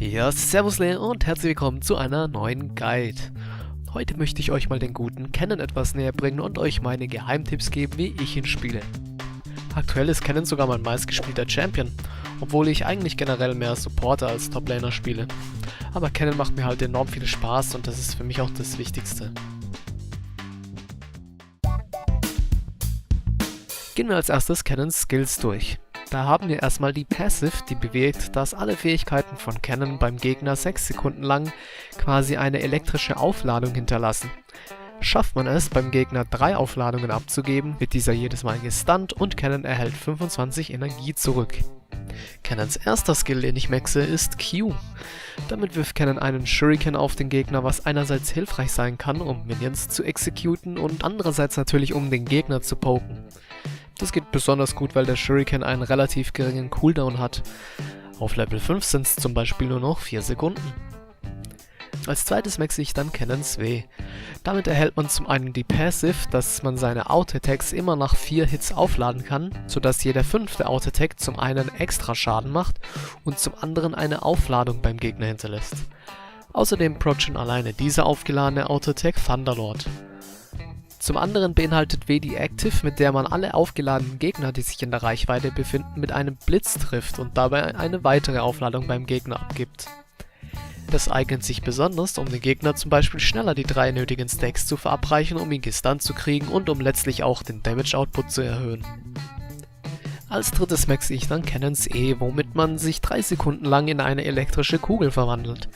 Ja, servus und herzlich willkommen zu einer neuen Guide. Heute möchte ich euch mal den guten Kennen etwas näher bringen und euch meine Geheimtipps geben, wie ich ihn spiele. Aktuell ist Kennen sogar mein meistgespielter Champion, obwohl ich eigentlich generell mehr Supporter als Toplaner spiele. Aber Kennen macht mir halt enorm viel Spaß und das ist für mich auch das Wichtigste. Gehen wir als erstes Kennens Skills durch. Da haben wir erstmal die Passive, die bewirkt, dass alle Fähigkeiten von Kennen beim Gegner 6 Sekunden lang quasi eine elektrische Aufladung hinterlassen. Schafft man es, beim Gegner 3 Aufladungen abzugeben, wird dieser jedes Mal gestunt und Kennen erhält 25 Energie zurück. Kennens erster Skill, den ich maxe, ist Q. Damit wirft Kennen einen Shuriken auf den Gegner, was einerseits hilfreich sein kann, um Minions zu exekuten und andererseits natürlich, um den Gegner zu poken. Das geht besonders gut, weil der Shuriken einen relativ geringen Cooldown hat. Auf Level 5 sind es zum Beispiel nur noch 4 Sekunden. Als zweites maxe ich dann Kennens W. Damit erhält man zum einen die Passive, dass man seine Auto-Attacks immer nach 4 Hits aufladen kann, sodass jeder 5. Auto-Attack zum einen extra Schaden macht und zum anderen eine Aufladung beim Gegner hinterlässt. Außerdem prot schon alleine dieser aufgeladene Auto-Attack Thunderlord. Zum anderen beinhaltet W die Active, mit der man alle aufgeladenen Gegner, die sich in der Reichweite befinden, mit einem Blitz trifft und dabei eine weitere Aufladung beim Gegner abgibt. Das eignet sich besonders, um den Gegner zum Beispiel schneller die 3 nötigen Stacks zu verabreichen, um ihn gestunt zu kriegen und um letztlich auch den Damage Output zu erhöhen. Als drittes maxe ich dann Kennens E, womit man sich 3 Sekunden lang in eine elektrische Kugel verwandelt.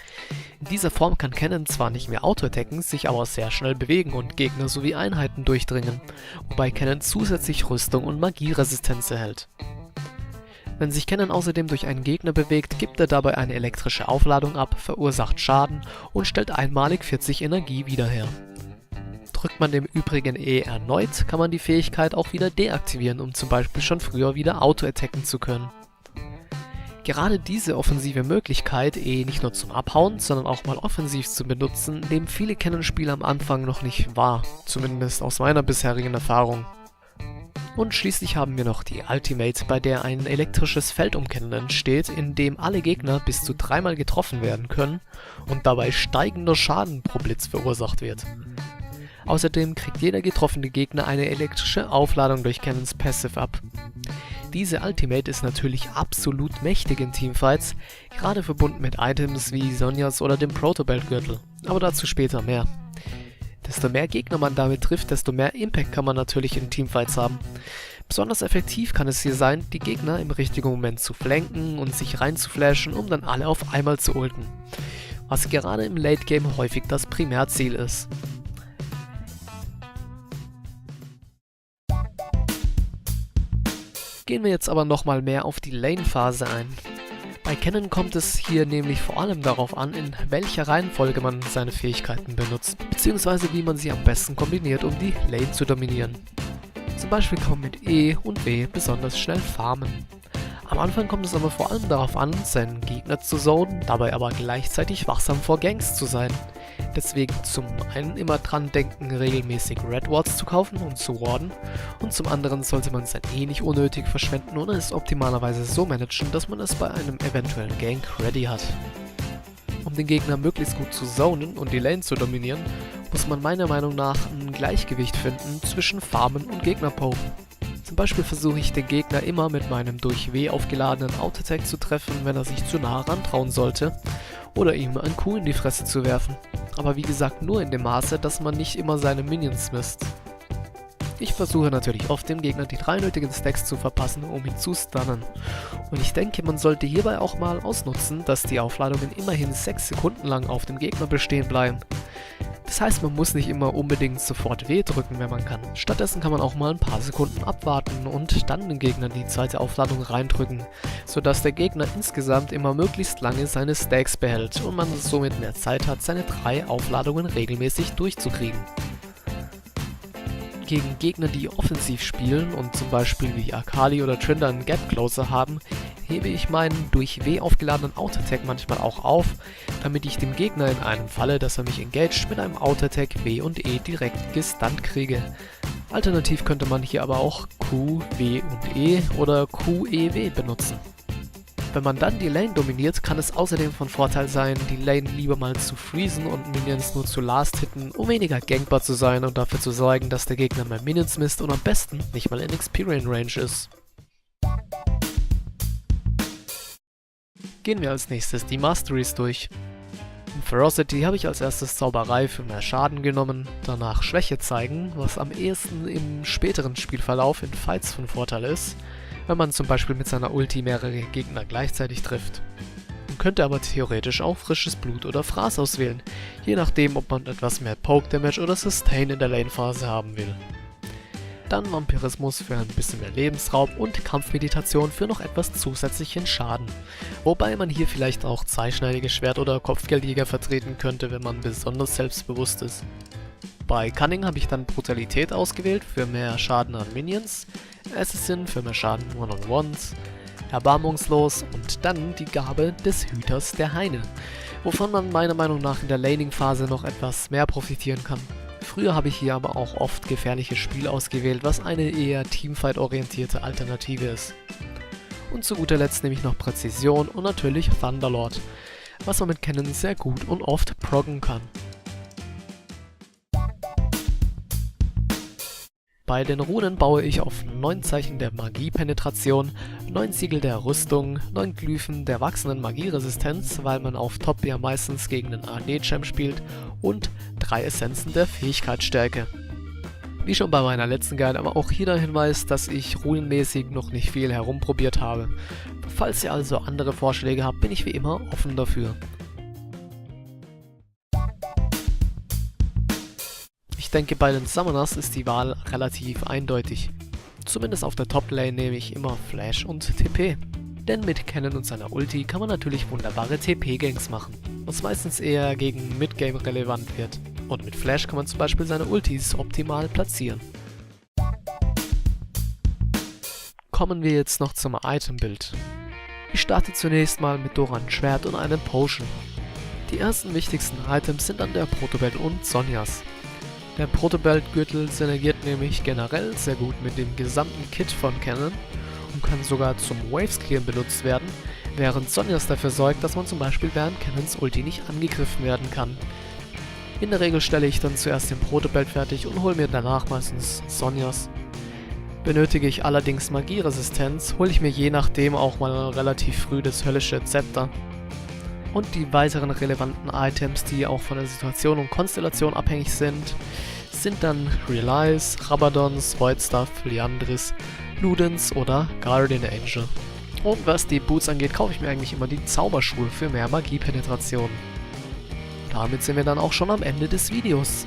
In dieser Form kann Kennen zwar nicht mehr auto-attacken, sich aber sehr schnell bewegen und Gegner sowie Einheiten durchdringen, wobei Kennen zusätzlich Rüstung und Magieresistenz erhält. Wenn sich Kennen außerdem durch einen Gegner bewegt, gibt er dabei eine elektrische Aufladung ab, verursacht Schaden und stellt einmalig 40 Energie wieder her. Drückt man dem übrigen E erneut, kann man die Fähigkeit auch wieder deaktivieren, um zum Beispiel schon früher wieder auto-attacken zu können. Gerade diese offensive Möglichkeit, E nicht nur zum Abhauen, sondern auch mal offensiv zu benutzen, nehmen viele Kennen-Spieler am Anfang noch nicht wahr, zumindest aus meiner bisherigen Erfahrung. Und schließlich haben wir noch die Ultimate, bei der ein elektrisches Feld um Kennen entsteht, in dem alle Gegner bis zu 3-mal getroffen werden können und dabei steigender Schaden pro Blitz verursacht wird. Außerdem kriegt jeder getroffene Gegner eine elektrische Aufladung durch Kennens Passive ab. Diese Ultimate ist natürlich absolut mächtig in Teamfights, gerade verbunden mit Items wie Zhonya's oder dem Protobelt-Gürtel, aber dazu später mehr. Desto mehr Gegner man damit trifft, desto mehr Impact kann man natürlich in Teamfights haben. Besonders effektiv kann es hier sein, die Gegner im richtigen Moment zu flanken und sich reinzuflashen, um dann alle auf einmal zu ulten, was gerade im Late Game häufig das Primärziel ist. Gehen wir jetzt aber nochmal mehr auf die Lane-Phase ein. Bei Kennen kommt es hier nämlich vor allem darauf an, in welcher Reihenfolge man seine Fähigkeiten benutzt, beziehungsweise wie man sie am besten kombiniert, um die Lane zu dominieren. Zum Beispiel kann man mit E und W besonders schnell farmen. Am Anfang kommt es aber vor allem darauf an, seinen Gegner zu zonen, dabei aber gleichzeitig wachsam vor Ganks zu sein. Deswegen zum einen immer dran denken, regelmäßig Red Wards zu kaufen und zu warden, und zum anderen sollte man sein E nicht unnötig verschwenden und es optimalerweise so managen, dass man es bei einem eventuellen Gank ready hat. Um den Gegner möglichst gut zu zonen und die Lane zu dominieren, muss man meiner Meinung nach ein Gleichgewicht finden zwischen Farmen und Gegnerpoken. Zum Beispiel versuche ich den Gegner immer mit meinem durch W aufgeladenen Auto-Attack zu treffen, wenn er sich zu nah rantrauen sollte, oder ihm ein Q in die Fresse zu werfen. Aber wie gesagt, nur in dem Maße, dass man nicht immer seine Minions misst. Ich versuche natürlich oft dem Gegner die 3 nötigen Stacks zu verpassen, um ihn zu stunnen. Und ich denke, man sollte hierbei auch mal ausnutzen, dass die Aufladungen immerhin 6 Sekunden lang auf dem Gegner bestehen bleiben. Das heißt, man muss nicht immer unbedingt sofort W drücken, wenn man kann. Stattdessen kann man auch mal ein paar Sekunden abwarten und dann den Gegner die zweite Aufladung reindrücken, sodass der Gegner insgesamt immer möglichst lange seine Stacks behält und man somit mehr Zeit hat, seine 3 Aufladungen regelmäßig durchzukriegen. Gegen Gegner, die offensiv spielen und zum Beispiel wie Akali oder Tryndar einen Gap Closer haben, hebe ich meinen durch W aufgeladenen Auto-Attack manchmal auch auf, damit ich dem Gegner in einem Falle, dass er mich engaged, mit einem Auto-Attack W und E direkt gestunt kriege. Alternativ könnte man hier aber auch Q, W und E oder Q, E, W benutzen. Wenn man dann die Lane dominiert, kann es außerdem von Vorteil sein, die Lane lieber mal zu freezen und Minions nur zu last hitten, um weniger gankbar zu sein und dafür zu sorgen, dass der Gegner mehr Minions misst und am besten nicht mal in Experience Range ist. Gehen wir als nächstes die Masteries durch. In Ferocity habe ich als erstes Zauberei für mehr Schaden genommen, danach Schwäche zeigen, was am ehesten im späteren Spielverlauf in Fights von Vorteil ist, wenn man zum Beispiel mit seiner Ulti mehrere Gegner gleichzeitig trifft. Man könnte aber theoretisch auch frisches Blut oder Fraß auswählen, je nachdem ob man etwas mehr Poke Damage oder Sustain in der Lane-Phase haben will. Dann Vampirismus für ein bisschen mehr Lebensraum und Kampfmeditation für noch etwas zusätzlichen Schaden. Wobei man hier vielleicht auch zweischneidiges Schwert oder Kopfgeldjäger vertreten könnte, wenn man besonders selbstbewusst ist. Bei Cunning habe ich dann Brutalität ausgewählt für mehr Schaden an Minions, Assassin für mehr Schaden One-on-Ones, Erbarmungslos und dann die Gabe des Hüters der Haine, wovon man meiner Meinung nach in der Laning-Phase noch etwas mehr profitieren kann. Früher habe ich hier aber auch oft gefährliches Spiel ausgewählt, was eine eher Teamfight-orientierte Alternative ist. Und zu guter Letzt nehme ich noch Präzision und natürlich Thunderlord, was man mit Cannon sehr gut und oft proggen kann. Bei den Runen baue ich auf 9 Zeichen der Magiepenetration, 9 Siegel der Rüstung, 9 Glyphen der wachsenden Magieresistenz, weil man auf Top ja meistens gegen den AD-Champ spielt, und 3 Essenzen der Fähigkeitsstärke. Wie schon bei meiner letzten Guide, aber auch hier der Hinweis, dass ich runenmäßig noch nicht viel herumprobiert habe. Falls ihr also andere Vorschläge habt, bin ich wie immer offen dafür. Ich denke, bei den Summoners ist die Wahl relativ eindeutig. Zumindest auf der Top-Lane nehme ich immer Flash und TP. Denn mit Cannon und seiner Ulti kann man natürlich wunderbare TP-Ganks machen, was meistens eher gegen Midgame relevant wird. Und mit Flash kann man zum Beispiel seine Ultis optimal platzieren. Kommen wir jetzt noch zum Item-Bild. Ich starte zunächst mal mit Dorans Schwert und einem Potion. Die ersten wichtigsten Items sind dann der Protobelt und Zhonya's. Der Protobelt-Gürtel synergiert nämlich generell sehr gut mit dem gesamten Kit von Cannon und kann sogar zum Wavesclearen benutzt werden, während Zhonya's dafür sorgt, dass man zum Beispiel während Cannons Ulti nicht angegriffen werden kann. In der Regel stelle ich dann zuerst den Protobelt fertig und hole mir danach meistens Zhonya's. Benötige ich allerdings Magieresistenz, hole ich mir je nachdem auch mal relativ früh das höllische Zepter. Und die weiteren relevanten Items, die auch von der Situation und Konstellation abhängig sind, sind dann Relies, Rabadons, Voidstuff, Liandris, Ludens oder Guardian Angel. Und was die Boots angeht, kaufe ich mir eigentlich immer die Zauberschuhe für mehr Magiepenetration. Damit sind wir dann auch schon am Ende des Videos.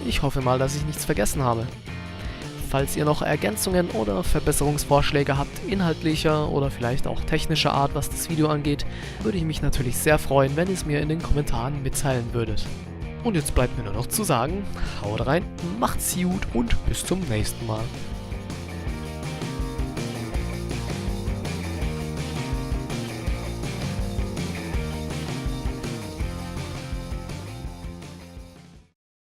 Ich hoffe mal, dass ich nichts vergessen habe. Falls ihr noch Ergänzungen oder Verbesserungsvorschläge habt, inhaltlicher oder vielleicht auch technischer Art, was das Video angeht, würde ich mich natürlich sehr freuen, wenn ihr es mir in den Kommentaren mitteilen würdet. Und jetzt bleibt mir nur noch zu sagen, haut rein, macht's gut und bis zum nächsten Mal.